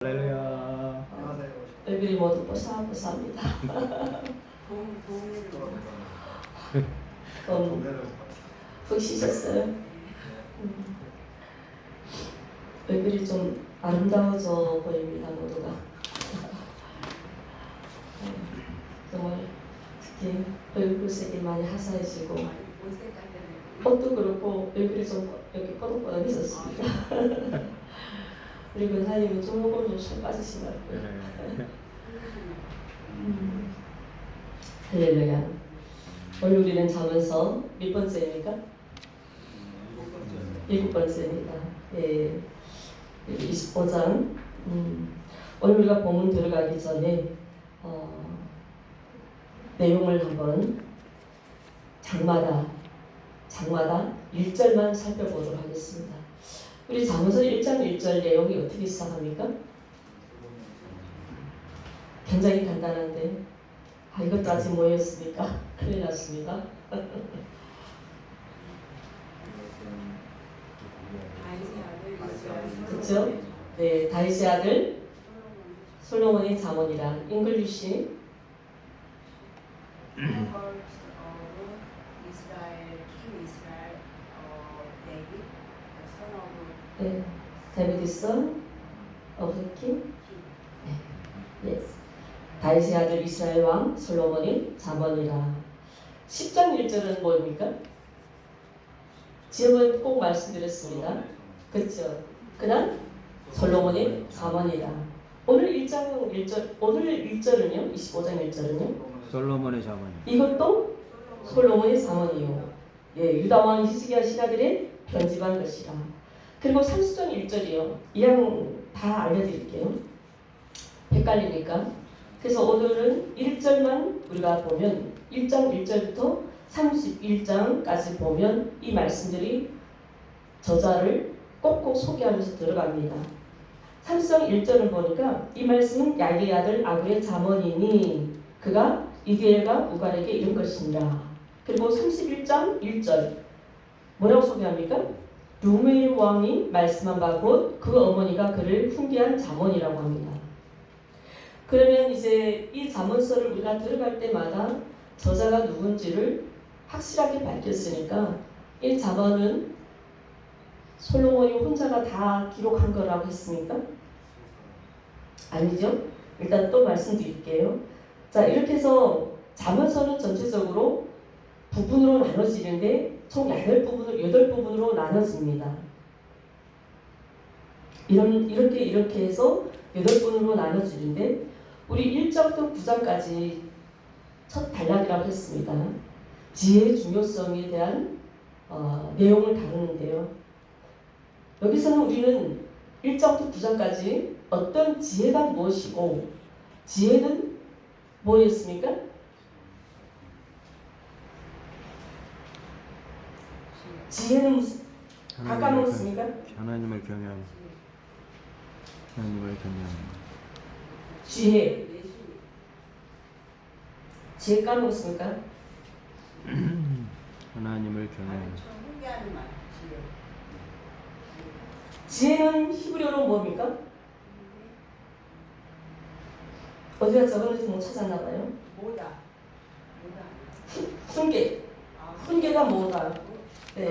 할렐루야. 얼굴이 모두 뽀샤뽀샤합니다. 푹 쉬셨어요? 얼굴이 좀 아름다워져 보입니다, 모두가. 정말 특히 얼굴색이 많이 화사해지고 옷도 그렇고 얼굴이 좀 이렇게 뽀득뽀득해졌습니다. 우리 권사님은 조금 살 빠지신 것 같고요. 할렐루야. 오늘 우리는 잠언서 몇 번째입니까? 7번째입니다. 예, 25장. 오늘 우리가 본문 들어가기 전에 내용을 한번 장마다 1절만 살펴보도록 하겠습니다. 우리 잠언서 1장 1절 내용이 어떻게 시작합니까? 굉장히 간단한데 이것도 아직 뭐였습니까? 큰일 났습니다. 그렇죠? 네, 다윗의 아들 솔로몬의 잠언이라. 잉글리시 네, 데비드 son of the king. 네, yes. 다윗의 아들 이스라엘 왕 솔로몬의 잠언이라. 10장 1절은 뭐입니까? 지금은 꼭 말씀드렸습니다. 그렇죠? 그냥 솔로몬의 잠언이라. 오늘 1장 1절, 오늘 1절은요? 25장 1절은요? 솔로몬의 잠언. 이것도 솔로몬의 잠언이요. 예, 유다 왕 히스기야 신하들의 편집한 것이라. 그리고 30장 1절이요. 이랑 다 알려드릴게요. 헷갈리니까. 그래서 오늘은 1절만 우리가 보면 1장 1절부터 31장까지 보면 이 말씀들이 저자를 꼭꼭 소개하면서 들어갑니다. 30장 1절을 보니까 이 말씀은 야게의 아들 아구의 잠언이니 그가 이디엘과 우갈에게 이른 것이니라. 그리고 31장 1절 뭐라고 소개합니까? 루멜 왕이 말씀한 바 곧 그 어머니가 그를 훈계한 잠언이라고 합니다. 그러면 이제 이 잠언서를 우리가 들어갈 때마다 저자가 누군지를 확실하게 밝혔으니까 이 잠언은 솔로몬이 혼자가 다 기록한 거라고 했습니까? 아니죠? 일단 또 말씀드릴게요. 자, 이렇게 해서 잠언서는 전체적으로 부분으로 나눠지는데 총 8부분으로 나눠집니다. 이렇게 해서 8부분으로 나눠지는데 우리 1장부터 9장까지 첫 단락이라고 했습니다. 지혜의 중요성에 대한 내용을 다루는데요. 여기서는 우리는 1장부터 9장까지 어떤 지혜가 무엇이고 지혜는 뭐였습니까? 지혜는 무슨 다 까먹었습니까? 하나님을 경외하는. 하나님을 경외하는. 지혜 까먹었습니까? 하나님을 경외하는. 지혜는 히브리어로 뭡니까? 어디가 적었는지 못 찾았나봐요. 훈계가 뭐다? 네.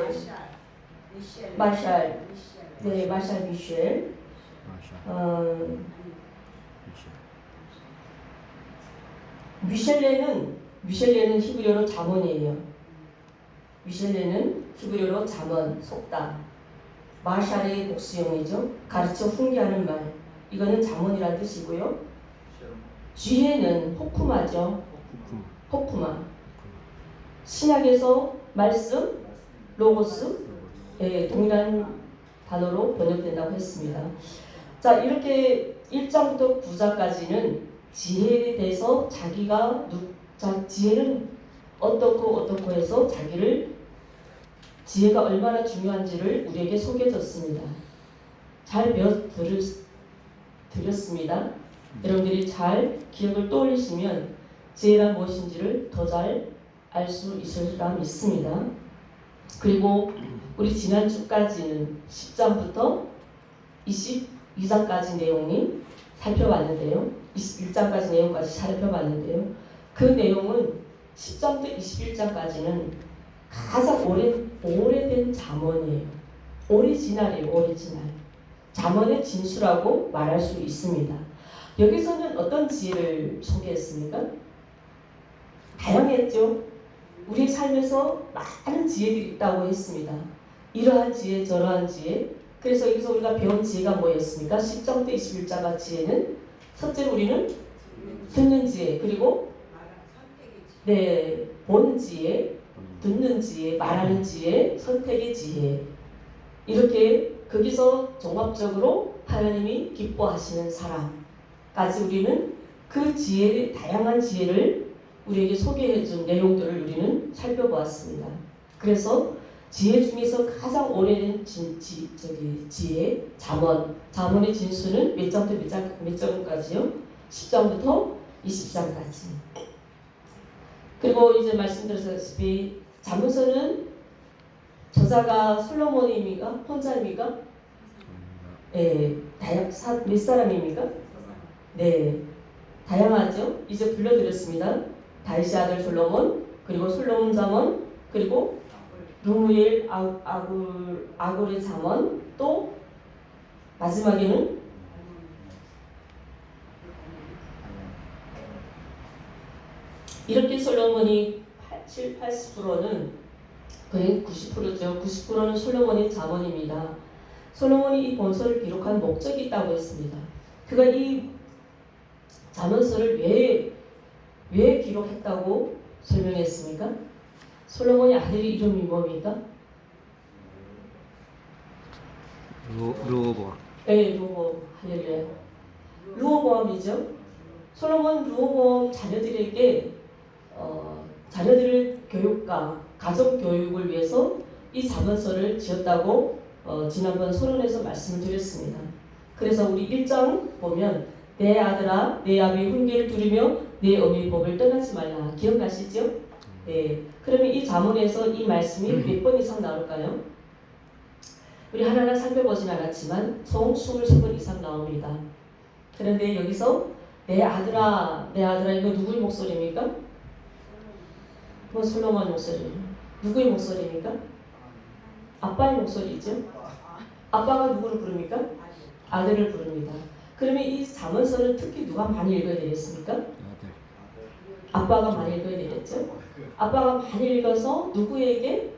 마샬. 네, 마샬 미셸. 미셸레는 히브리어로 잠언이에요. 미셸레는 히브리어로 잠언, 속담. 마샬의 복수형이죠. 가르쳐 훈계하는 말. 이거는 잠언이라는 뜻이고요. 지혜는 호쿠마죠. 호쿠마. 신약에서 말씀, 로고스, 동일한 단어로 번역된다고 했습니다. 자, 이렇게 1장부터 9장까지는 지혜에 대해서 지혜는 어떻고 해서 지혜가 얼마나 중요한지를 우리에게 소개해줬습니다. 잘 드렸습니다. 여러분들이 잘 기억을 떠올리시면 지혜란 무엇인지를 더 잘 알 수 있으리라 믿습니다. 그리고 우리 지난주까지는 10장부터 22장까지 내용이 살펴봤는데요. 21장까지 내용까지 살펴봤는데요. 그 내용은 10장부터 21장까지는 가장 오래된 잠언이에요. 오리지널이에요. 오리지널. 잠언의 진수라고 말할 수 있습니다. 여기서는 어떤 지혜를 소개했습니까? 다양했죠. 우리 삶에서 많은 지혜들이 있다고 했습니다. 이러한 지혜, 저러한 지혜. 그래서 여기서 우리가 배운 지혜가 뭐였습니까? 10장부터 21장의 지혜는 첫째로 우리는 듣는 지혜, 그리고 보는 지혜, 듣는 지혜, 말하는 지혜, 선택의 지혜. 이렇게 거기서 종합적으로 하나님이 기뻐하시는 사람까지 우리는 그 지혜, 다양한 지혜를 우리에게 소개해준 내용들을 우리는 살펴보았습니다. 그래서 지혜 중에서 가장 오래된 지혜, 잠언의 진수는 몇 장부터 몇 장까지요? 10장부터 20장까지. 그리고 이제 말씀드렸다시피 잠언서는 저자가 솔로몬입니까? 혼자입니까? 몇 사람입니까? 네, 다양하죠. 이제 불러드렸습니다. 다윗의 아들 솔로몬, 그리고 솔로몬 잠언, 그리고 루무엘 아굴의 잠언, 또 마지막에는 이렇게 솔로몬이 80%는 거의 90%죠. 90%는 솔로몬의 잠언입니다. 솔로몬이 이 본서를 기록한 목적이 있다고 했습니다. 그가 이 잠언서를 왜 기록했다고 설명했습니까? 솔로몬의 아들 이름이 뭡니까? 르호보암. 네, 르호보암. 할렐루야. 르호보암이죠. 솔로몬 르호보암 자녀들에게 자녀들의 교육과 가정 교육을 위해서 이 잠언서를 지었다고 지난번 서론에서 말씀을 드렸습니다. 그래서 우리 1장 보면 내 아들아 내 아비의 훈계를 들으며 내 어미의 법을 떠나지 말라. 기억나시죠? 네. 그러면 이 잠언에서 이 말씀이 몇 번 이상 나올까요? 우리 하나하나 살펴보진 않았지만 총 23번 이상 나옵니다. 그런데 여기서 내 아들아 이거 누구의 목소리입니까? 뭐 솔로몬 목소리. 누구의 목소리입니까? 아빠의 목소리죠. 아빠가 누구를 부릅니까? 아들을 부릅니다. 그러면 이 잠언서는 특히 누가 많이 읽어야 되겠습니까? 아빠가 많이 읽어야 되겠죠. 아빠가 많이 읽어서 누구에게?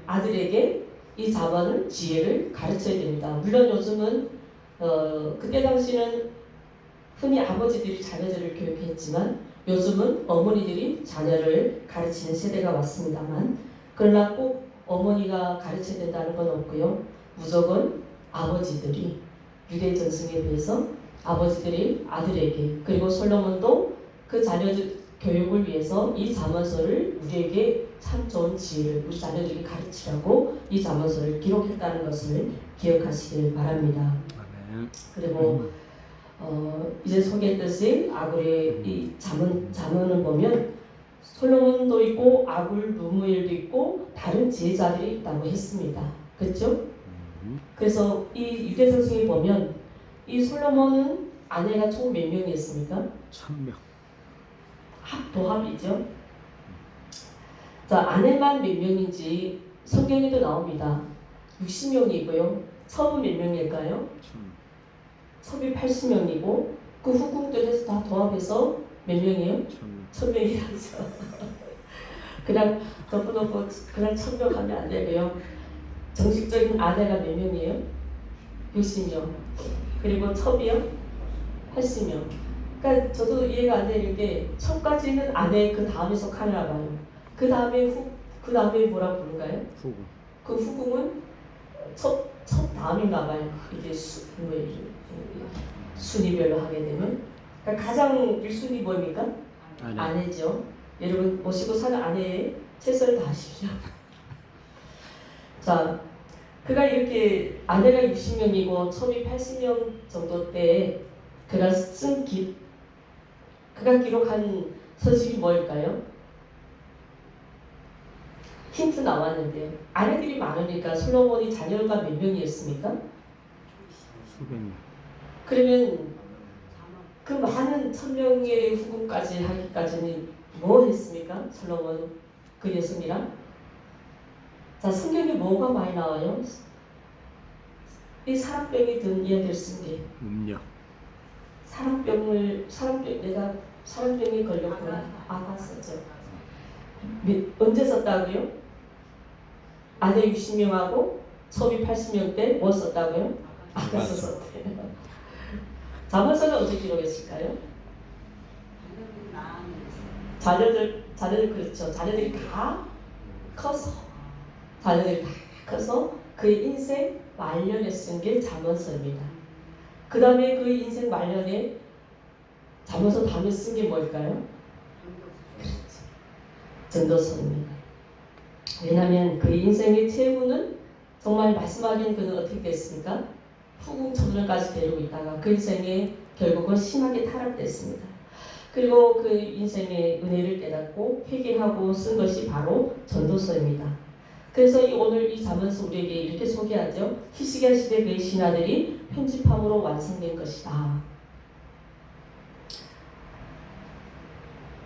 아들에게 이 잠언을 지혜를 가르쳐야 됩니다. 물론 요즘은 그때 당시는 흔히 아버지들이 자녀들을 교육했지만 요즘은 어머니들이 자녀를 가르치는 세대가 왔습니다만, 그러나 꼭 어머니가 가르쳐야 된다는 건 없고요. 무조건 아버지들이 유대 전승에 비해서 아버지들이 아들에게, 그리고 솔로몬도 그 자녀들 교육을 위해서 이 잠언서를 우리에게 참 좋은 지혜를 우리 자녀들에게 가르치라고 이 잠언서를 기록했다는 것을 기억하시길 바랍니다. 그리고 이제 소개했듯이 아굴의 이 잠언을 보면 솔로몬도 있고 아굴 루무엘도 있고 다른 지혜자들이 있다고 했습니다. 그렇죠? 그래서 이 유대 성경에 보면 이 솔로몬은 아내가 총 몇 명이었습니까? 1000명. 도합이죠. 자, 아내만 몇 명인지 성경에도 나옵니다. 60명이고요. 첩은 몇 명일까요? 첩이 80명이고 그 후궁들 해서 다 도합해서 몇 명이에요? 1000명이라서 그냥 덮어놓고 그냥 1000명 하면 안 되고요. 정식적인 아내가 몇 명이에요? 60명. 그리고 첩이요? 80명. 그러니까 저도 이해가 안 되는 게 첩까지는 아내 그 다음에 속하나 봐요. 그 다음에 뭐라 부른가요? 후궁. 그 후궁은 첩 다음인가 봐요. 이게 순위별로 하게 되면. 그러니까 가장 1순위 뭡니까? 아내죠. 여러분 모시고 사는 아내의 최선을 다하십시오. 자, 그가 이렇게 아내가 60명이고 첩이 80명 정도 때 그가 기록한 서식이 뭘까요? 힌트 나왔는데요. 아내들이 많으니까 솔로몬이 자녀가 몇 명이었습니까? 수백 명. 그러면 그 많은 1000명의 후궁까지 하기까지는 뭐 했습니까? 솔로몬 그 여성이랑. 자, 성경에 뭐가 많이 나와요? 이 사랑병이 든 이야기를 쓴 게 음력. 내가 사랑병에 걸렸구나. 아가서죠. 언제 썼다고요? 아내 60명하고 소비 80명 때 뭐 썼다고요? 아가서 썼대요. 자문서는 어떻게 기록했을까요? 자녀들 그렇죠. 자녀들이 다 커서 그의 인생 말년에 쓴 게 자문서입니다. 그 다음에 그 인생 말년에 자문서 다음에 쓴 게 뭘까요? 전도서입니다. 왜냐하면 그의 인생의 최후는 정말 마지막엔 그는 어떻게 됐습니까? 후궁 전원까지 데리고 있다가 그 인생에 결국은 심하게 타락됐습니다. 그리고 그 인생의 은혜를 깨닫고 회개하고 쓴 것이 바로 전도서입니다. 그래서 오늘 이 자문서 우리에게 이렇게 소개하죠. 히스기야 시대 그의 신하들이 편집함으로 완성된 것이다.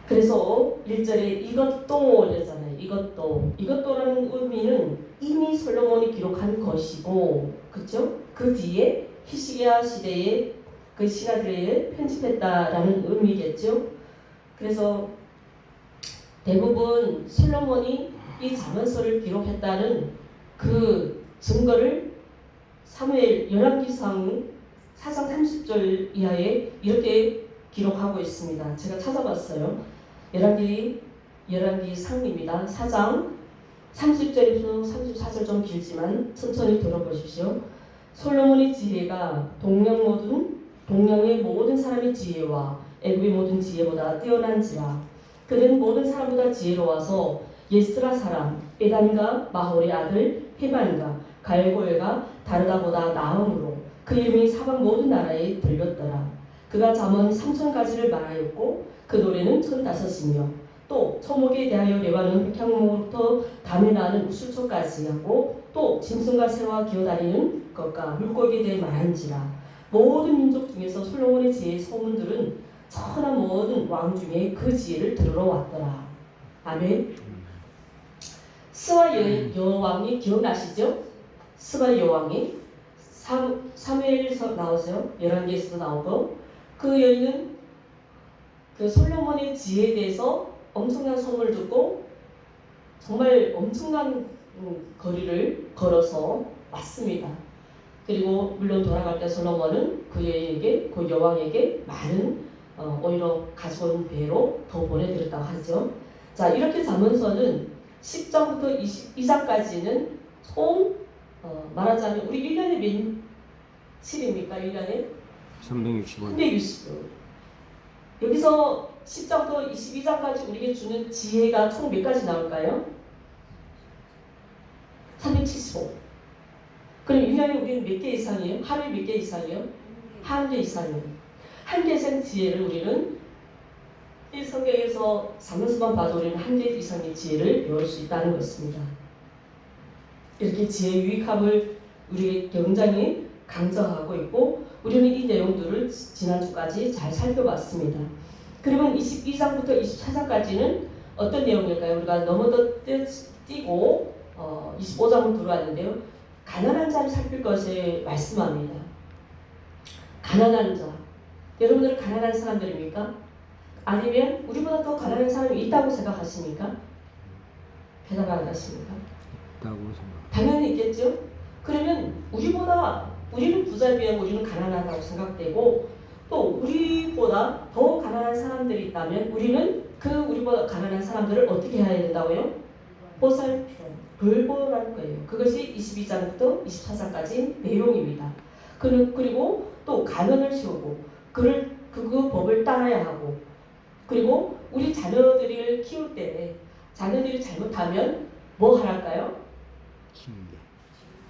그래서 1절에 이것도 이러잖아요. 이것도라는 의미는 이미 솔로몬이 기록한 것이고, 그렇죠? 그 뒤에 히스기야 시대에 그 신하들에게 편집했다라는 의미겠죠. 그래서 대부분 솔로몬이 이 자문서를 기록했다는 그 증거를 사무엘 열왕기상 4장 30절 이하에 이렇게 기록하고 있습니다. 제가 찾아봤어요. 열왕기상입니다. 4장 30절에서 34절 좀 길지만 천천히 들어보십시오. 솔로몬의 지혜가 동양의 모든 사람의 지혜와 애굽의 모든 지혜보다 뛰어난지라. 그는 모든 사람보다 지혜로워서 예스라 사람 에단과 마홀의 아들 헤만과 갈골과 다르다보다 나음으로 그 이름이 사방 모든 나라에 들렸더라. 그가 잠언 3000가지를 말하였고 그 노래는 1005이며 또 초목에 대하여 레와는 백향목부터 담에 나는 우슬초까지 하고 또 짐승과 새와 기어다니는 것과 물고기에 대해 말한지라. 모든 민족 중에서 솔로몬의 지혜의 소문들은 천하 모든 왕 중에 그 지혜를 들으러 왔더라. 아멘. 스와 여왕이 기억나시죠? 스와 여왕이 사무엘에서 나오죠. 열왕기에서도 나오고 그 여인은 그 솔로몬의 지혜에 대해서 엄청난 소문을 듣고 정말 엄청난 거리를 걸어서 왔습니다. 그리고 물론 돌아갈 때 솔로몬은 그 여왕에게 많은 오히려 가지고 온 배로 더 보내드렸다고 하죠. 자, 이렇게 자문서는 10장부터 22장까지는 총 말하자면 우리 1년에 며칠입니까? 1년에 365일. 365일. 여기서 10장부터 22장까지 우리에게 주는 지혜가 총 몇 가지 나올까요? 375. 그럼 1년에 우리는 몇 개 이상이에요? 하루에 몇 개 이상이에요? 한 개 이상이에요. 한 개 이상 지혜를 우리는 이 성경에서 자문서만 봐도 우리는 한 개 이상의 지혜를 배울 수 있다는 것입니다. 이렇게 지혜의 유익함을 우리에게 굉장히 강조하고 있고 우리는 이 내용들을 지난주까지 잘 살펴봤습니다. 그러면 22장부터 24장까지는 어떤 내용일까요? 우리가 너무 더 뛰고 25장으로 들어왔는데요. 가난한 자를 살필 것을 말씀합니다. 가난한 자. 여러분들은 가난한 사람들입니까? 아니면 우리보다 더 가난한 사람이 있다고 생각하십니까? 대답 안 하십니까? 있다고 생각. 당연히 있겠죠? 그러면 우리는 부자에 비하면 우리는 가난하다고 생각되고 또 우리보다 더 가난한 사람들이 있다면 우리는 우리보다 가난한 사람들을 어떻게 해야 된다고요? 보살펴, 돌보라는 거예요. 그것이 22장부터 24장까지 내용입니다. 그리고 또 가면을 씌우고 그 법을 따라야 하고 그리고 우리 자녀들을 키울 때 자녀들이 잘못하면 뭐 하랄까요?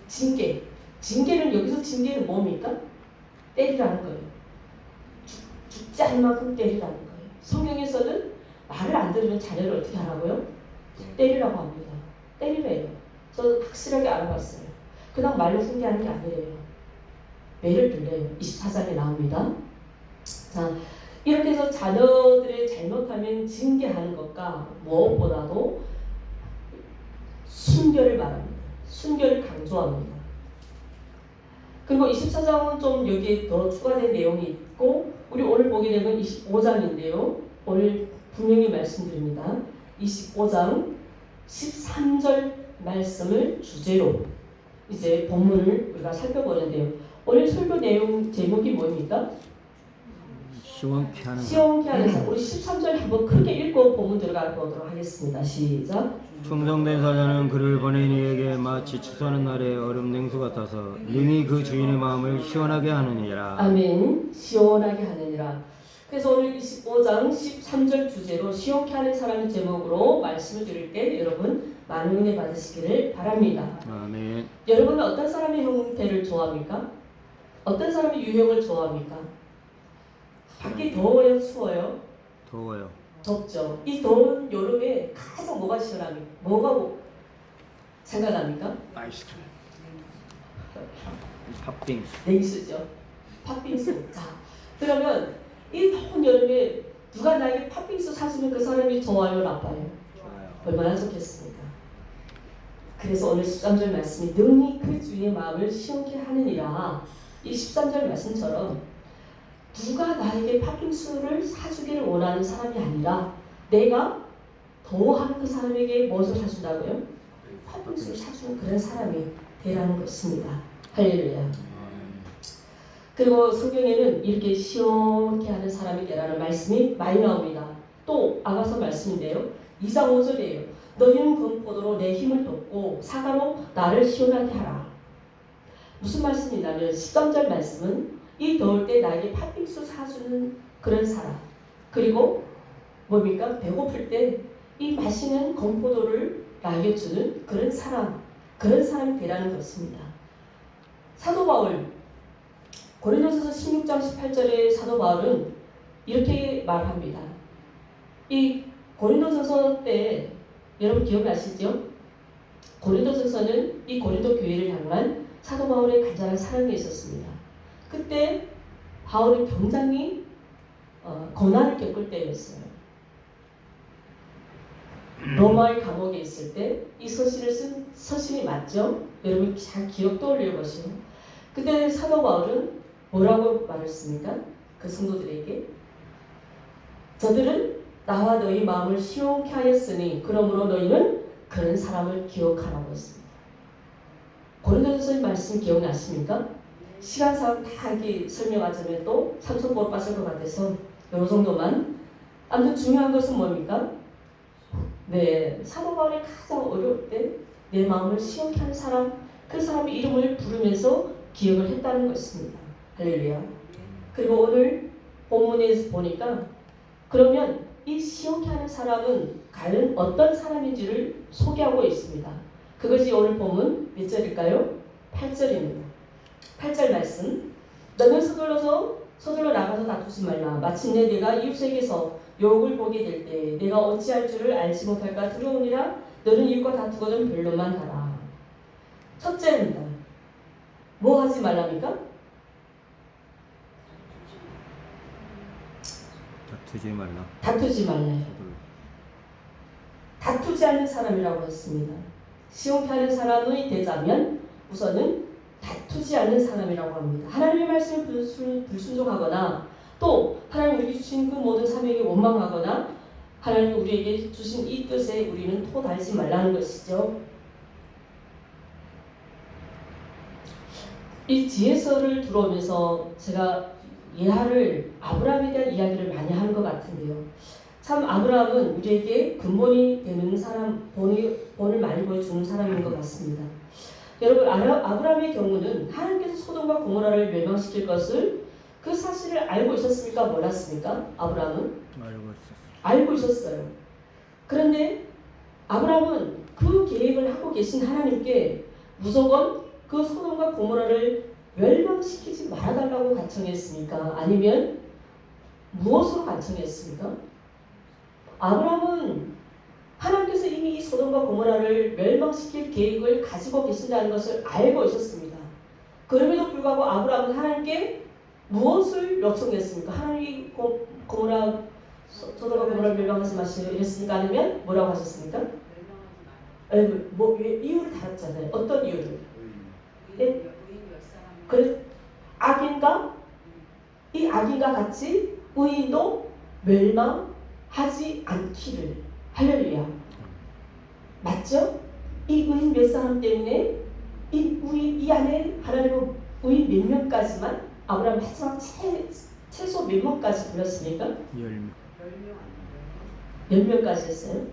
징계. 징계는 여기서 징계는 뭡니까? 때리라는 거예요. 죽지 않을 만큼 때리라는 거예요. 성경에서는 말을 안 들으면 자녀를 어떻게 하라고요? 때리라고 합니다. 때리래요. 저는 확실하게 알아봤어요. 그냥 말로 훈계하는 게 아니래요. 매를 들래요. 24장에 나옵니다. 자, 이렇게 해서 자녀들의 잘못하면 징계하는 것과 무엇보다도 순결을 말합니다. 순결을 강조합니다. 그리고 24장은 좀 여기에 더 추가된 내용이 있고 우리 오늘 보게 되면 25장인데요. 오늘 분명히 말씀드립니다. 25장 13절 말씀을 주제로 이제 본문을 우리가 살펴보는데요. 오늘 설교 내용 제목이 뭡니까? 시원케 하는 시원케 하는 사람. 우리 13절 한번 크게 읽고 본문 들어가 보도록 하겠습니다. 시작. 충성된 사자는 그를 보낸 이에게 마치 추수하는 날의 얼음 냉수 같아서 능히 그 주인의 마음을 시원하게 하느니라. 아멘. 시원하게 하느니라. 그래서 오늘 25장 13절 주제로 시원케 하는 사람의 제목으로 말씀을 드릴 때 여러분 많은 은혜 받으시기를 바랍니다. 아멘. 여러분은 어떤 사람의 형태를 좋아합니까? 어떤 사람의 유형을 좋아합니까? 밖이 더워요? 추워요? 더워요. 덥죠. 이 더운 여름에 가장 뭐가 시원합니까? 뭐가 생각납니까? 아이스크림. 팥빙수. 냉수죠. 팥빙수. 자, 그러면 이 더운 여름에 누가 나에게 팥빙수 사주면 그 사람이 좋아요, 나빠요? 좋아요. 얼마나 좋겠습니까? 그래서 오늘 13절 말씀이 능히 그 주의 마음을 시원케 하느니라. 이 13절 말씀처럼 누가 나에게 팥빙수를 사주기를 원하는 사람이 아니라 내가 더워하는 그 사람에게 무엇을 사준다고요? 팥빙수를 사주는 그런 사람이 되라는 것입니다. 할렐루야. 그리고 성경에는 이렇게 시원케 하는 사람이 되라는 말씀이 많이 나옵니다. 또 아가서 말씀인데요. 2장 5절이에요. 너희는 금포도로 내 힘을 돋고 사과로 나를 시원하게 하라. 무슨 말씀이냐면 13절 말씀은 이 더울 때 나에게 팥빙수 사주는 그런 사람, 그리고 뭡니까? 배고플 때 이 맛있는 건포도를 나에게 주는 그런 사람이 되라는 것입니다. 사도 바울 고린도전서 16장 18절에 사도 바울은 이렇게 말합니다. 이 고린도전서 때 여러분 기억나시죠? 고린도전서는 이 고린도 교회를 향한 사도 바울의 간절한 사랑이 있었습니다. 그때 바울은 굉장히 고난을 겪을 때였어요. 로마의 감옥에 있을 때 이 서신을 쓴 서신이 맞죠? 여러분 잘 기억 떠올려보시오. 그때 사도 바울은 뭐라고 말했습니까? 그 성도들에게 저들은 나와 너희 마음을 시원케 하였으니 그러므로 너희는 그런 사람을 기억하라고 했습니다. 고린도전서 말씀 기억나십니까? 시간상 다 이렇게 설명하자면 또 3천보로 빠질 것 같아서 요 정도만. 아무튼 중요한 것은 뭡니까? 네, 사도 바울이 가장 어려울 때 내 마음을 시원케 하는 사람, 그 사람의 이름을 부르면서 기억을 했다는 것입니다. 할렐루야. 그리고 오늘 본문에서 보니까 그러면 이 시원케 하는 사람은 과연 어떤 사람인지를 소개하고 있습니다. 그것이 오늘 본문 몇 절일까요? 8절입니다. 8절 말씀. 너는 서둘러 나가서 다투지 말라. 마침내 내가 이웃에게서 욕을 보게 될 때 내가 어찌할 줄을 알지 못할까 두려우니라. 너는 이웃과 다투거든 변론만 하라. 첫째입니다. 뭐 하지 말랍니까? 다투지 말라. 다투지 말래요. 다투지 않는 사람이라고 했습니다. 시온케 하는 사람이 되자면 우선은 다투지 않는 사람이라고 합니다. 하나님의 말씀을 불순종하거나 또 하나님 우리에게 주신 그 모든 사명에 원망하거나 하나님이 우리에게 주신 이 뜻에 우리는 토 달지 말라는 것이죠. 이 지혜서를 들어오면서 제가 아브라함에 대한 이야기를 많이 하는 것 같은데요. 참 아브라함은 우리에게 근본이 되는 사람, 본을 많이 보여주는 사람인 것 같습니다. 여러분 아브라함의 경우는 하나님께서 소돔과 고모라를 멸망시킬 것을 그 사실을 알고 있었습니까? 몰랐습니까? 아브라함은? 알고 있었어요. 그런데 아브라함은 그 계획을 하고 계신 하나님께 무조건 그 소돔과 고모라를 멸망시키지 말아달라고 간청했습니까? 아니면 무엇으로 간청했습니까? 아브라함은 하나님께서 이미 이 소돔과 고모라를 멸망시킬 계획을 가지고 계신다는 것을 알고 있었습니다. 그럼에도 불구하고 아브라함은 하나님께 무엇을 요청했습니까? 하나님이 고모라 소돔과 고모라를 멸망하지 마시오 이랬으니까 아니면 뭐라고 하셨습니까? 왜 이유를 달았잖아요. 어떤 이유를? 예? 그래 악인과 이 악인과 같이 의인도 멸망하지 않기를. 할렐루야. 맞죠? 이 의인 몇 사람 때문에 이 안에 하나님은 의인 몇 명까지만 아브라함 마지막 최소 몇 명까지 불렀습니까? 10명. 10명까지 했어요.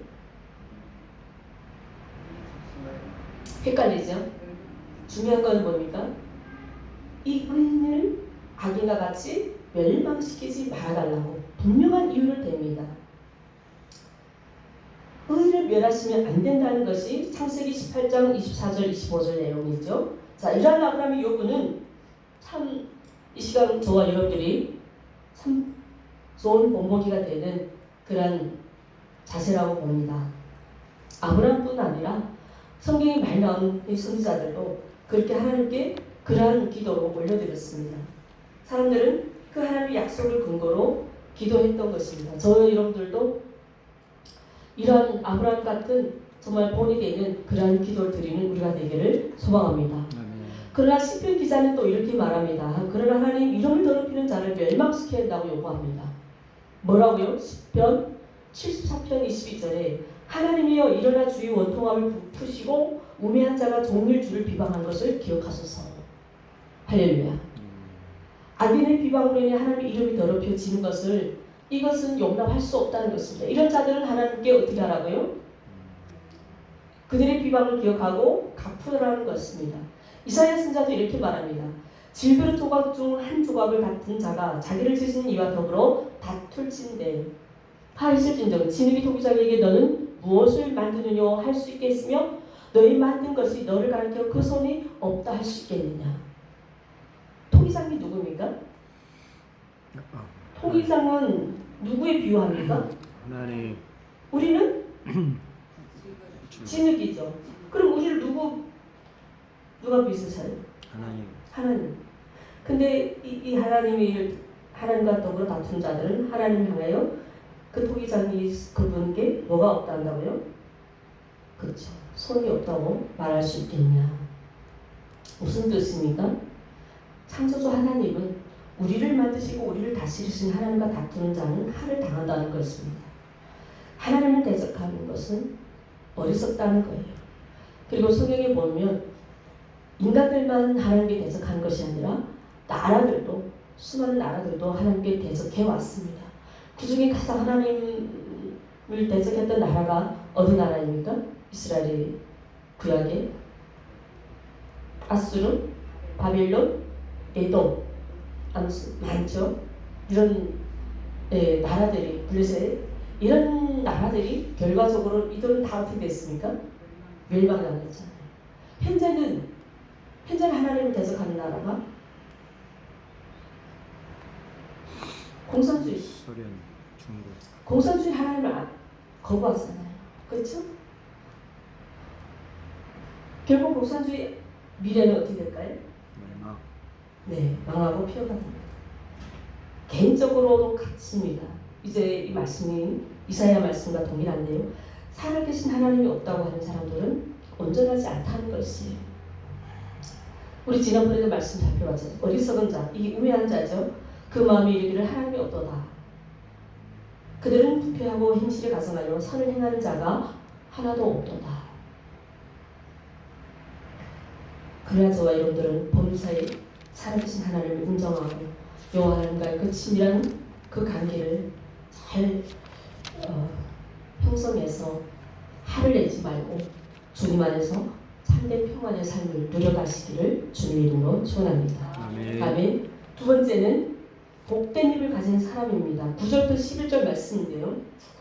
헷갈리죠? 중요한 건 뭡니까? 이 의인을 악인과 같이 멸망시키지 말아달라고 분명한 이유를 댑니다. 의인을 멸하시면 안 된다는 것이 창세기 18장 24절 25절 내용이죠. 자, 이러한 아브라함의 요구는 참 이 시간 저와 여러분들이 참 좋은 본보기가 되는 그런 자세라고 봅니다. 아브라함뿐 아니라 성경이 많이 나오는 이 선지자들도 그렇게 하나님께 그러한 기도로 올려드렸습니다. 사람들은 그 하나님의 약속을 근거로 기도했던 것입니다. 저 여러분들도 이러한 아브라함 같은 정말 본이 되는 그러한 기도를 드리는 우리가 되기를 소망합니다. 그러나 시편 기자는 또 이렇게 말합니다. 그러나 하나님 이름을 더럽히는 자를 멸망시켜야 한다고 요구합니다. 뭐라고요? 시편 74편 22절에 하나님이여 일어나 주의 원통함을 푸시고 우매한 자가 종일 주를 비방한 것을 기억하소서. 할렐루야. 악인의 비방으로 인해 하나님의 이름이 더럽혀지는 것을 이것은 용납할 수 없다는 것입니다. 이런 자들은 하나님께 어떻게 하라고요? 그들의 비방을 기억하고 갚으라는 것입니다. 이사야 선지자도 이렇게 말합니다. 질그릇 조각 중 한 조각을 같은 자가 자기를 지신 이와 더불어 다툴진대 하였을진정 진흙이 토기장에게 너는 무엇을 만드느냐 할 수 있겠으며 너희 만든 것이 너를 가리켜 그 손이 없다 할 수 있겠느냐. 토기장이 누굽니까? 토기장은 누구에 비유합니까? 하나님. 우리는 진흙이죠. 그럼 우리를 누가 비슷해요? 하나님. 하나님. 근데 이 하나님이 하나님과 더불어 다툰 자들은 하나님 향하여 그 토기장이 그분께 뭐가 없다고요? 그렇죠. 손이 없다고 말할 수 있겠냐? 무슨 뜻입니까? 창조주 하나님은 우리를 만드시고 우리를 다스리신 하나님과 다투는 자는 하를 당한다는 것입니다. 하나님을 대적하는 것은 어리석다는 거예요. 그리고 성경에 보면 인간들만 하나님께 대적하는 것이 아니라 나라들도 수많은 나라들도 하나님께 대적해 왔습니다. 그 중에 가장 하나님을 대적했던 나라가 어느 나라입니까? 이스라엘의 구약에 아수르, 바빌론, 에돔 많죠. 이런 나라들이 블레셋 이런 나라들이 결과적으로 이들은 다 어떻게 됐습니까? 멸망당했잖아요. 현재는 하나님을 대적하는 나라가 공산주의. 소련, 중국. 공산주의 하나님을 거부하잖아요. 그렇죠? 결국 공산주의 미래는 어떻게 될까요? 멸망. 네, 망하고 피어가 됩니다. 개인적으로도 같습니다. 이제 이 말씀이 이사야 말씀과 동일한데요. 살아계신 하나님이 없다고 하는 사람들은 온전하지 않다는 것이에요. 우리 지난번에도 말씀 살펴봤죠. 어리석은 자, 이 우매한 자죠. 그 마음이 이르기를 하나님이 없도다. 그들은 부패하고 행실을 가성하여 선을 행하는 자가 하나도 없도다. 그러나 저와 여러분들은 범사에 살아계신 하나님을 인정하고 여호와 하나님과의 그 친밀한 그 관계를 잘 형성해서 화를 내지 말고 주님 안에서 참된 평안의 삶을 누려가시기를 주님의 이름으로 축원합니다. 아멘. 두 번째는 복된 입을 가진 사람입니다. 9절부터 11절 말씀인데요.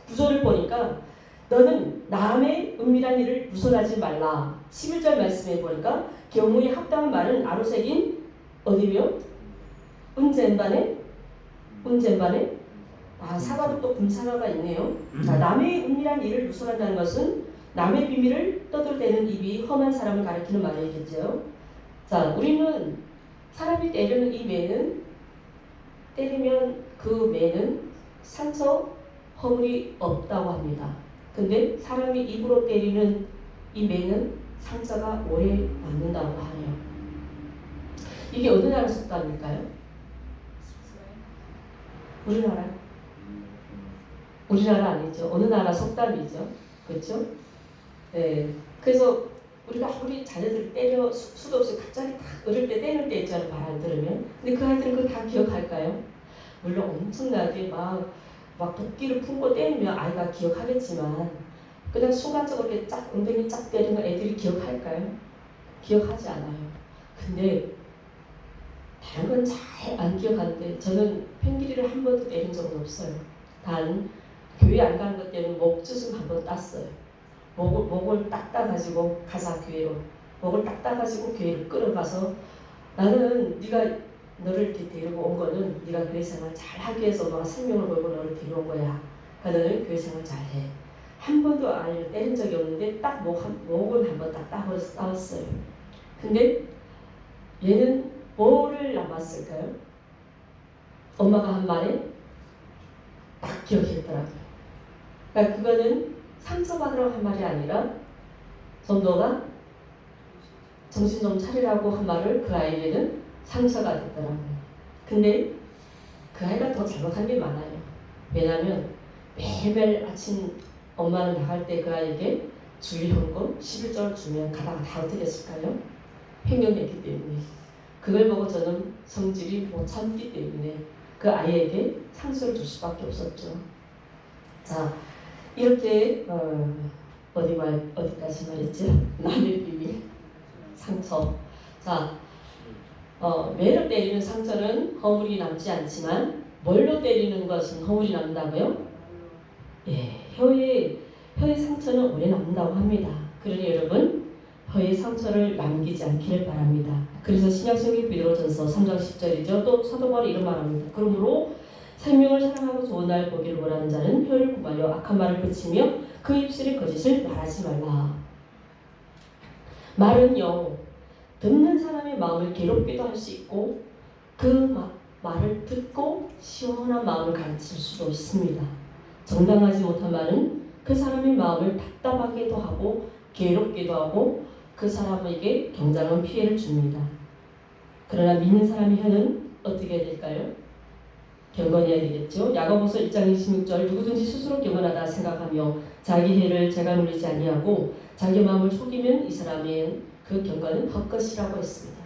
9절을 보니까 너는 남의 은밀한 일을 무선하지 말라. 11절 말씀에 보니까 경우에 합당한 말은 아로새긴 어디며? 은젠반에 사과도 또 금사과가 있네요. 자, 남의 은밀한 일을 무선한다는 것은 남의 비밀을 떠들대는 입이 험한 사람을 가리키는 말이겠죠. 자, 우리는 사람이 때리는 입에는 때리면 그 매는 상처, 허물이 없다고 합니다. 근데 사람이 입으로 때리는 이 매는 상처가 오래 남는다고 하네요. 이게 어느 나라 속담일까요? 우리나라? 우리나라 아니죠. 어느 나라 속담이죠. 그렇죠? 네. 그래서 우리가 아무리 자녀들 때려 수도 없이 갑자기 딱 어릴 때 때릴 때 있잖아요. 말 안 들으면. 근데 그 아이들은 그거 다 기억할까요? 물론 엄청나게 막 도끼를 품고 때리면 아이가 기억하겠지만 그냥 순간적으로 이렇게 쫙 엉덩이 쫙 때리는 거 애들이 기억할까요? 기억하지 않아요. 근데 다른 건 잘 안 기억하는데 저는 펭귄이를 한 번도 때린 적은 없어요. 단 교회 안 가는 것 때문에 목젖은 한 번 땄어요. 목을 딱 따가지고 가자 교회로. 목을 딱 따가지고 교회를 끌어가서 나는 네가 너를 이렇게 데리고 온 거는 네가 교회 생활 잘 하기 위해서 너가 생명을 걸고 너를 데려온 거야. 그러니까 너는 교회 생활 잘 해. 한 번도 아이를 때린 적이 없는데 딱 목은 한 번 딱 따버려서 따왔어요. 근데 얘는 뭐를 남았을까요? 엄마가 한 말에 딱 기억했더라고요. 그러니까 그거는 상처받으라고 한 말이 아니라 좀 너가 정신 좀 차리라고 한 말을 그 아이에게는 상처가 됐더라고요. 근데 그 아이가 더 잘못한 게 많아요. 왜냐하면 매일매일 아침 엄마는 나갈 때 그 아이에게 주일현금 11조를 주면 가다가 다 어떻게 했을까요? 횡령했기 때문에. 그걸 보고 저는 성질이 못 참기 때문에 그 아이에게 상처를 줄 수밖에 없었죠. 자, 이렇게 어디까지 말했죠? 남의 비밀, 상처. 자, 매를 때리는 상처는 허물이 남지 않지만 뭘로 때리는 것은 허물이 남는다고요? 예, 혀의 상처는 오래 남는다고 합니다. 그러니 여러분 혀의 상처를 남기지 않기를 바랍니다. 그래서 신약성경 베드로전서 3장 10절이죠. 또 사도 바울이 이런 말합니다. 그러므로 생명을 사랑하고 좋은 날 보기를 원하는 자는 혀를 구하여 악한 말을 그치며 그 입술의 거짓을 말하지 말라. 말은요, 듣는 사람의 마음을 괴롭기도 할 수 있고 그 말을 듣고 시원한 마음을 가르칠 수도 있습니다. 정당하지 못한 말은 그 사람의 마음을 답답하게도 하고 괴롭기도 하고 그 사람에게 굉장한 피해를 줍니다. 그러나 믿는 사람의 혀는 어떻게 해야 될까요? 경건해야 되겠죠. 야고보서 1장 26절 누구든지 스스로 경건하다 생각하며 자기 혀를 제가 눌리지 아니하고 자기 마음을 속이면 이 사람의 그 경건은 헛것이라고 했습니다.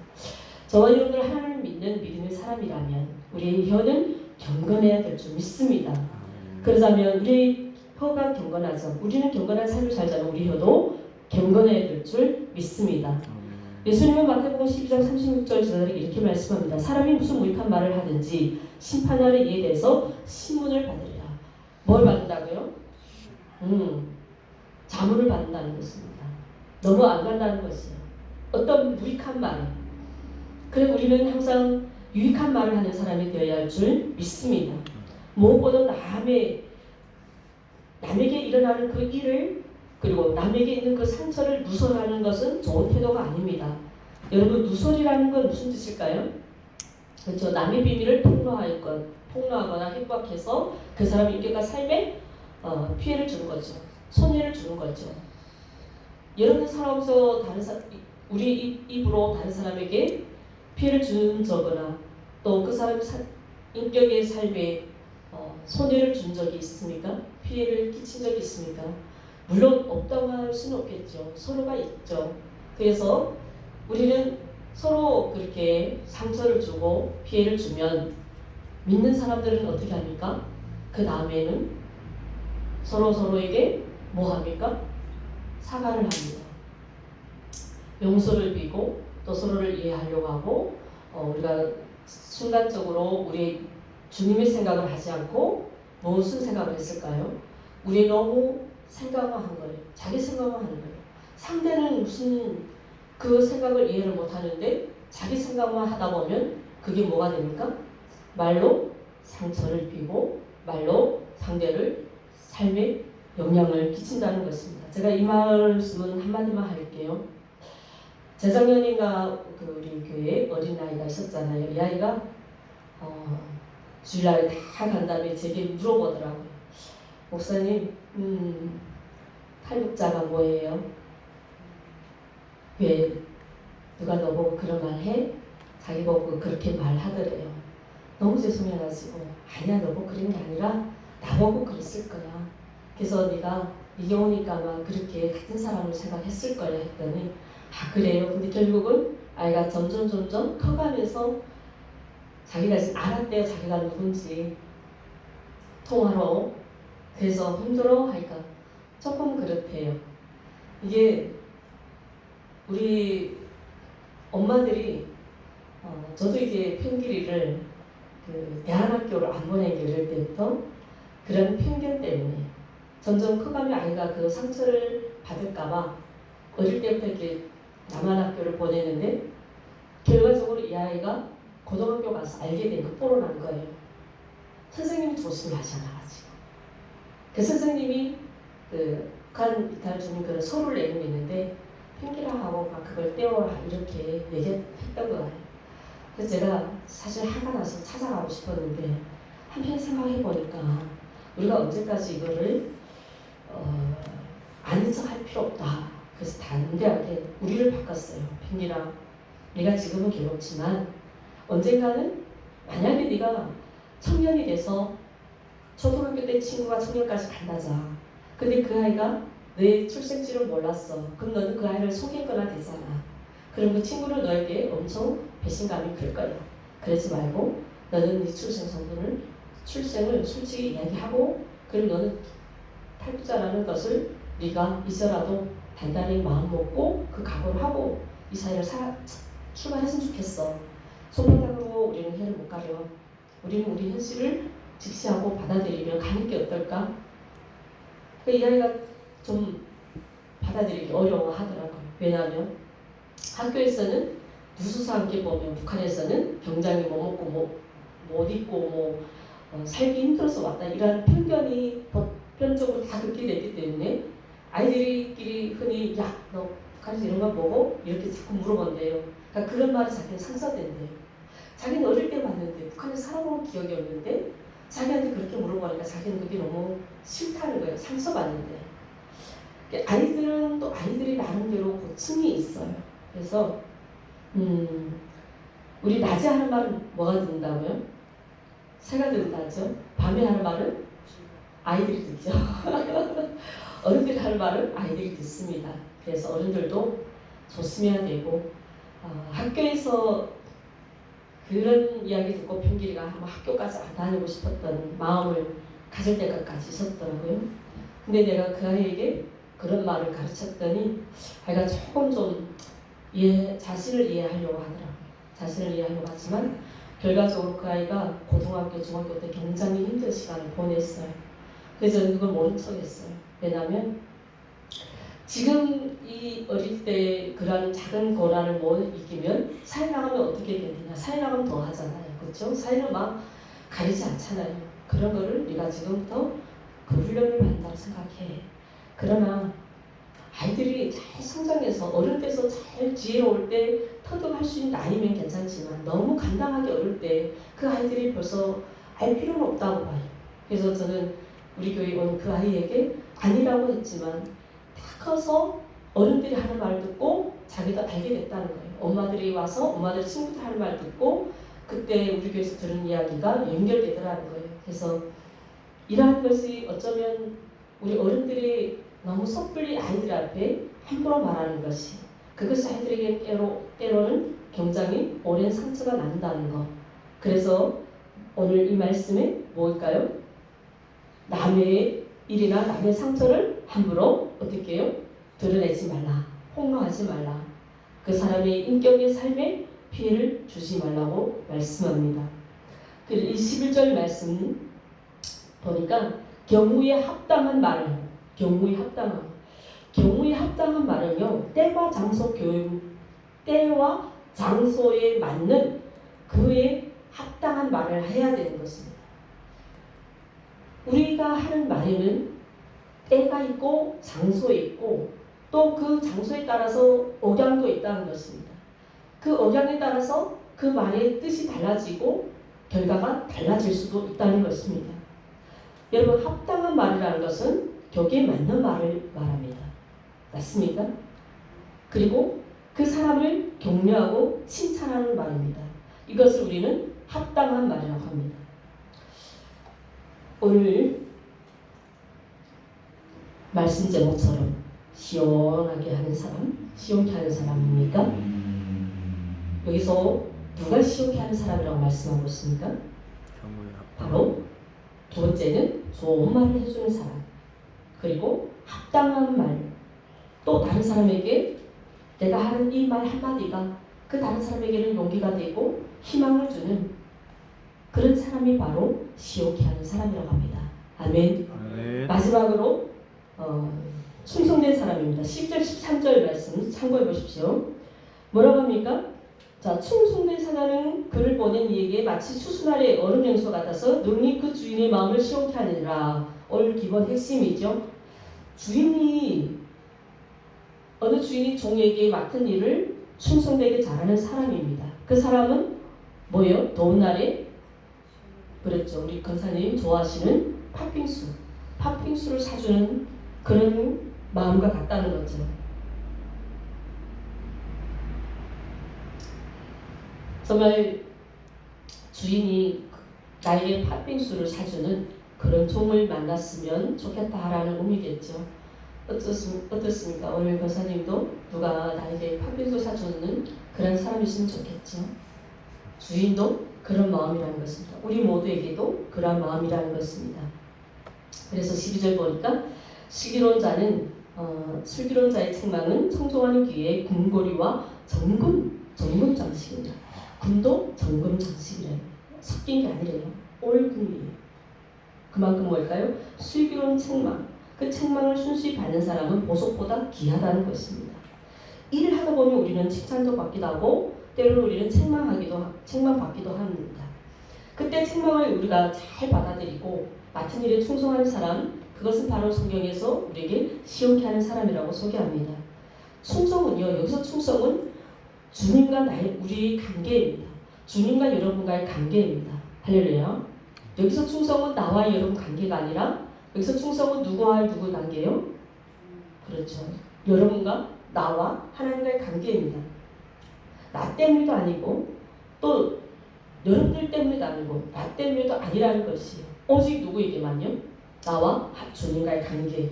저와 여러분들 하나님을 믿는 믿음의 사람이라면 우리의 혀는 경건해야 될 줄 믿습니다. 그러자면 우리 혀가 경건하죠. 우리는 경건한 삶을 살자면 우리 혀도 경건해야 될 줄 믿습니다. 예수님은 마태복음 12장 36절 저들에게 이렇게 말씀합니다. 사람이 무슨 무익한 말을 하든지 심판하는 이에 대해서 신문을 받으리라. 뭘 받는다고요? 자문을 받는다는 것입니다. 너무 안 간다는 것이에요. 어떤 무익한 말. 그래 우리는 항상 유익한 말을 하는 사람이 되어야 할 줄 믿습니다. 무엇보다 남에게 일어나는 그 일을 그리고 남에게 있는 그 상처를 누설하는 것은 좋은 태도가 아닙니다. 여러분 누설이라는 건 무슨 뜻일까요? 그렇죠. 남의 비밀을 폭로하거나 협박해서 그 사람의 인격과 삶에 피해를 주는 거죠. 손해를 주는 거죠. 여러분 살아오면서 우리 입으로 다른 사람에게 피해를 준 적거나 또 그 사람의 인격의 삶에 손해를 준 적이 있습니까? 피해를 끼친 적이 있습니까? 물론 없다고 할 수는 없겠죠. 서로가 있죠. 그래서 우리는 서로 그렇게 상처를 주고 피해를 주면 믿는 사람들은 어떻게 합니까? 그 다음에는 서로에게 뭐 합니까? 사과를 합니다. 용서를 비고 또 서로를 이해하려고 하고 우리가 순간적으로 우리 주님의 생각을 하지 않고 무슨 생각을 했을까요? 우리 너무 생각만 거예요. 자기 생각만 하는 거예요. 상대는 무슨 그 생각을 이해를 못하는데 자기 생각만 하다 보면 그게 뭐가 됩니까? 말로 상처를 비고 말로 상대를 삶에 영향을 끼친다는 것입니다. 제가 이 말씀은 한마디만 할게요. 재작년인가 우리 교회에 어린아이가 있었잖아요. 이 아이가 주일날에 다 간 다음에 제게 물어보더라고요. 목사님, 탈북자가 뭐예요? 왜 누가 너보고 그런 말 해? 자기 보고 그렇게 말하더래요. 너무 죄송해가지고 아니야, 너보고 그런 게 아니라 나보고 그랬을 거야. 그래서 네가 이게 오니까 아마 그렇게 같은 사람을 생각했을 거야 했더니 아 그래요? 근데 결국은 아이가 점점 커가면서 자기가 이제 알았대요. 자기가 누군지 통화로. 그래서 힘들어 하니까 조금 그렇대요. 이게 우리 엄마들이 저도 이게 편길이를 그 대안학교를 안 보낸 게 어릴 때부터 그런 편견 때문에 점점 커가면 아이가 그 상처를 받을까봐 어릴 때부터 이렇게 남한 학교를 보내는데 결과적으로 이 아이가 고등학교 가서 알게 된 거 뽀로난 거예요. 선생님이 조심히 하셔가지고 그 선생님이 그 북한 이탈 주민 그런 서류를 내고 있는데 펭기라하고 그걸 떼어라 이렇게 얘기했던 거예요. 그래서 제가 사실 화가 나서 찾아가고 싶었는데 한편 생각해 보니까 우리가 언제까지 이거를 아는 척 할 필요 없다. 그래서 담대하게 우리를 바꿨어요. 펭기라, 네가 지금은 괴롭지만 언젠가는 만약에 네가 청년이 돼서 초등학교 때 친구가 청년까지 간다자. 근데 그 아이가 내 출생지를 몰랐어. 그럼 너는 그 아이를 속이거나 되잖아. 그럼 그 친구는 너에게 엄청 배신감이 클 거야. 그러지 말고 너는 네 출생을 솔직히 이야기하고 그리고 너는 탈북자라는 것을 네가 이제라도 단단히 마음 먹고 그 각오를 하고 이 사회를 출발했으면 좋겠어. 손바닥으로 우리는 해를 못 가려. 우리는 우리 현실을 직시하고 받아들이면 가는 게 어떨까? 이 아이가 좀 받아들이기 어려워하더라고요. 왜냐하면 학교에서는 누수사 함께 보면 북한에서는 병장이 뭐 먹고 못 입고 살기 힘들어서 왔다 이런 편견이 보편적으로 다 그렇게 됐기 때문에 아이들끼리 흔히 야 너 북한에서 이런 거 보고 이렇게 자꾸 물어본대요. 그러니까 그런 말이 자기는 상처된대요. 자기는 어릴 때 봤는데 북한에서 살아본 기억이 없는데 자기한테 그렇게 물어보니까 자기는 그게 너무 싫다는 거예요. 상처받는데. 아이들은 또 아이들이 나름대로 고충이 있어요. 그래서 우리 낮에 하는 말은 뭐가 듣는다고요? 새가 듣는다죠. 밤에 하는 말은 아이들이 듣죠. 어른들이 하는 말은 아이들이 듣습니다. 그래서 어른들도 조심해야 되고 학교에서 그런 이야기 듣고 펭기리가 한번 학교까지 안 다니고 싶었던 마음을 가질 때까지 있었더라고요. 근데 내가 그 아이에게 그런 말을 가르쳤더니 아이가 조금 좀 자신을 이해하려고 하더라고요. 자신을 이해하려고 하지만 결과적으로 그 아이가 고등학교, 중학교 때 굉장히 힘든 시간을 보냈어요. 그래서 저는 그걸 모른 척했어요. 왜냐하면 지금 이 어릴 때 그런 작은 고난을 못 이기면 사회 나가면 어떻게 되느냐. 사회 나가면 더 하잖아요. 그렇죠? 사회는 막 가리지 않잖아요. 그런 거를 네가 지금부터 그 훈련을 받는다고 생각해. 그러나 아이들이 잘 성장해서 어릴 때서 잘 지혜로울 때 터득할 수 있는 나이면 괜찮지만 너무 간단하게 어릴 때 그 아이들이 벌써 알 필요는 없다고 봐요. 그래서 저는 우리 교회 온 그 아이에게 아니라고 했지만 다 커서 어른들이 하는 말 듣고 자기도 알게 됐다는 거예요. 엄마들이 와서 엄마들 친구들 하는 말 듣고 그때 우리 교회에서 들은 이야기가 연결되더라는 거예요. 그래서 이러한 것이 어쩌면 우리 어른들이 너무 섣불리 아이들 앞에 함부로 말하는 것이 그것이 아이들에게 때로는 굉장히 오랜 상처가 난다는 것. 그래서 오늘 이 말씀에 뭘까요? 남의 일이나 남의 상처를 함부로 어떻게 해요? 드러내지 말라. 폭로하지 말라. 그 사람의 인격의 삶에 피해를 주지 말라고 말씀합니다. 이 11절 말씀 보니까 경우에 합당한 말은 경우에 합당한 말은요. 때와 장소에 맞는 그에 합당한 말을 해야 되는 것입니다. 우리가 하는 말에는 때가 있고 장소에 있고 또 그 장소에 따라서 억양도 있다는 것입니다. 그 억양에 따라서 그 말의 뜻이 달라지고 결과가 달라질 수도 있다는 것입니다. 여러분, 합당한 말이라는 것은 격에 맞는 말을 말합니다. 맞습니까? 그리고 그 사람을 격려하고 칭찬하는 말입니다. 이것을 우리는 합당한 말이라고 합니다. 오늘 말씀 제목처럼 시원하게 하는 사람, 시원케 하는 사람입니까? 여기서 누가 시원케 하는 사람이라고 말씀하고 있습니까? 바로 두 번째는 좋은 말을 해주는 사람, 그리고 합당한 말, 또 다른 사람에게 내가 하는 이 말 한마디가 그 다른 사람에게는 용기가 되고 희망을 주는 그런 사람이 바로 시원케 하는 사람이라고 합니다. 아멘. 네. 마지막으로 충성된 사람입니다. 10절 13절 말씀 참고해 보십시오. 뭐라고 합니까? 자, 충성된 사람은 그를 보낸 이에게 마치 추수날의 얼음 냉수 같아서 능히 그 주인의 마음을 시원케 하느니라. 오늘 기본 핵심이죠. 어느 주인이 종에게 맡은 일을 충성되게 잘하는 사람입니다. 그 사람은 뭐예요? 더운 날에 그랬죠. 우리 권사님 좋아하시는 팥빙수를 사주는 그런 마음과 같다는 거죠. 정말 주인이 나에게 팥빙수를 사주는 그런 종을 만났으면 좋겠다라는 의미겠죠. 어떻습니까? 오늘 권사님도 누가 나에게 팥빙수 사주는 그런 사람이 있으면 좋겠죠. 주인도 그런 마음이라는 것입니다. 우리 모두에게도 그런 마음이라는 것입니다. 그래서 12절 보니까 슬기로운 자의 책망은 청종하는 귀에 금고리와 정금 장식이라. 금도 정금 장식이래요. 섞인 게 아니래요. 올금이에요. 그만큼 뭘까요? 슬기로운 책망. 그 책망을 순수히 받는 사람은 보석보다 귀하다는 것입니다. 일을 하다 보면 우리는 칭찬도 받기도 하고 때로는 우리는 책망받기도 합니다. 그때 책망을 우리가 잘 받아들이고 맡은 일에 충성하는 사람, 그것은 바로 성경에서 우리에게 시원케 하는 사람이라고 소개합니다. 충성은요, 여기서 충성은 주님과 우리의 관계입니다. 주님과 여러분과의 관계입니다. 할렐루야. 여기서 충성은 나와 여러분 관계가 아니라 여기서 충성은 누구와 누구 관계예요? 그렇죠. 여러분과 나와 하나님과의 관계입니다. 나 때문에도 아니고 또 여러분들 때문에도 아니고 나 때문에도 아니라는 것이에요. 오직 누구에게만요? 나와 주님과의 관계.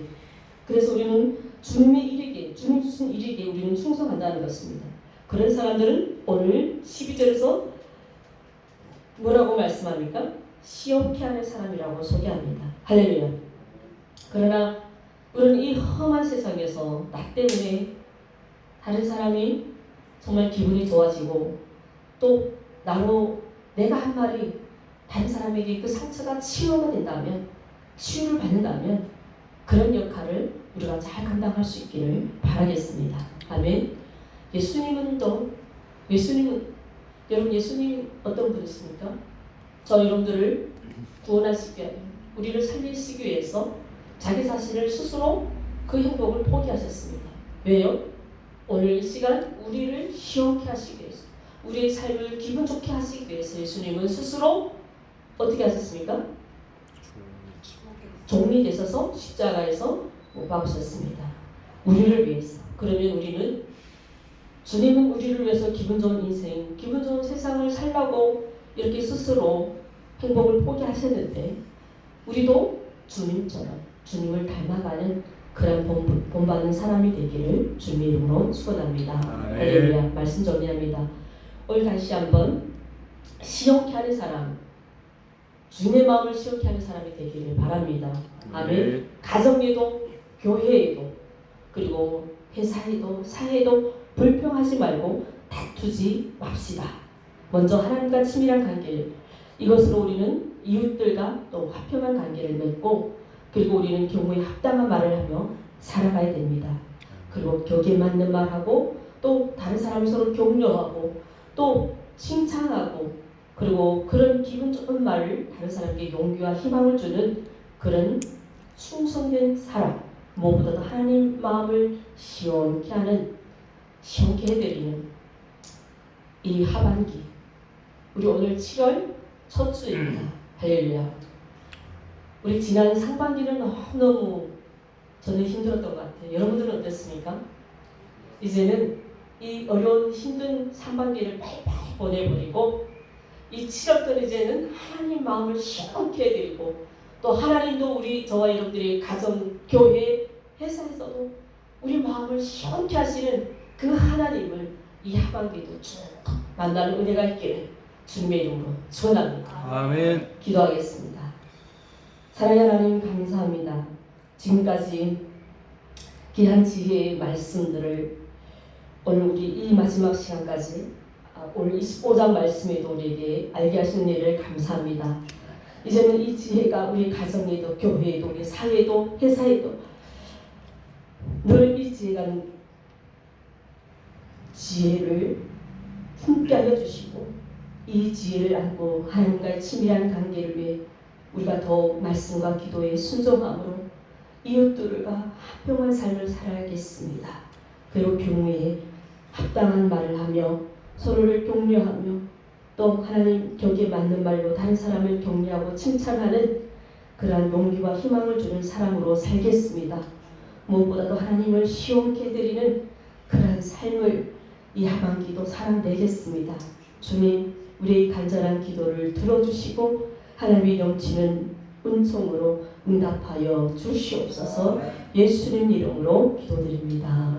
그래서 우리는 주님 주신 일에게 우리는 충성한다는 것입니다. 그런 사람들은 오늘 12절에서 뭐라고 말씀합니까? 시험케 하는 사람이라고 소개합니다. 할렐루야. 그러나 우리는 이 험한 세상에서 나 때문에 다른 사람이 정말 기분이 좋아지고 또 나로 내가 한 말이 다른 사람에게 그 상처가 치유가 된다면, 치유를 받는다면 그런 역할을 우리가 잘 감당할 수 있기를 바라겠습니다. 아멘. 여러분 예수님 어떤 분이십니까? 저 여러분들을 구원하시기 위하여 우리를 살리시기 위해서 자기 자신을 스스로 그 행복을 포기하셨습니다. 왜요? 오늘 이 시간 우리를 시원케 하시기 위해서, 우리의 삶을 기분 좋게 하시기 위해서 예수님은 스스로 어떻게 하셨습니까? 종이 되셔서 십자가에서 못 박으셨습니다. 우리를 위해서. 그러면 주님은 우리를 위해서 기분 좋은 인생, 기분 좋은 세상을 살라고 이렇게 스스로 행복을 포기하셨는데 우리도 주님처럼 주님을 닮아가는 그런 본받는 사람이 되기를 주님의 이름으로 축원합니다. 할렐루야. 말씀 정리합니다. 오늘 다시 한번 시원케 하는 사람, 주님의 마음을 시원케 하는 사람이 되기를 바랍니다. 아멘. 가정에도 교회에도 그리고 회사에도 사회에도 불평하지 말고 다투지 맙시다. 먼저 하나님과 친밀한 관계, 이것으로 우리는 이웃들과 또 화평한 관계를 맺고 그리고 우리는 경우에 합당한 말을 하며 살아가야 됩니다. 그리고 격에 맞는 말하고 또 다른 사람을 서로 격려하고 또 칭찬하고 그리고 그런 기분 좋은 말을 다른 사람에게 용기와 희망을 주는 그런 충성된 사람, 무엇보다도 하나님 마음을 시원케 해드리는 이 하반기, 우리 오늘 7월 첫 주입니다. 할렐루야. 우리 지난 상반기는 너무너무 저는 힘들었던 것 같아요. 여러분들은 어땠습니까? 이제는 이 어려운 힘든 상반기를 빨리빨리 보내버리고 이 7월달 이제는 하나님 마음을 시원케 해드리고 또 하나님도 우리 저와 여러분들이 가정, 교회, 회사에서도 우리 마음을 시원케 하시는 그 하나님을 이 하반기도 쭉 만나는 은혜가 있기를 주님의 이름으로 축원합니다. 아멘. 기도하겠습니다. 사랑하는 하나님 감사합니다. 지금까지 귀한 지혜의 말씀들을 오늘 우리 이 마지막 시간까지 오늘 25장 말씀에도 우리에게 알게 하시는 일을 감사합니다. 이제는 이 지혜가 우리 가정에도 교회에도 우리 사회에도 회사에도 늘 이 지혜가 지혜를 품게 하여 주시고 이 지혜를 안고 하나님과의 친밀한 관계를 위해 우리가 더욱 말씀과 기도에 순종함으로 이웃들과 화평한 삶을 살아야겠습니다. 그리고 교회에 합당한 말을 하며 서로를 격려하며 또 하나님 격에 맞는 말로 다른 사람을 격려하고 칭찬하는 그러한 용기와 희망을 주는 사람으로 살겠습니다. 무엇보다도 하나님을 시원케 해드리는 그러한 삶을 이 하반기도 살아내겠습니다. 주님, 우리의 간절한 기도를 들어주시고 하나님의 넘치는 은총으로 응답하여 주시옵소서. 예수님 이름으로 기도드립니다.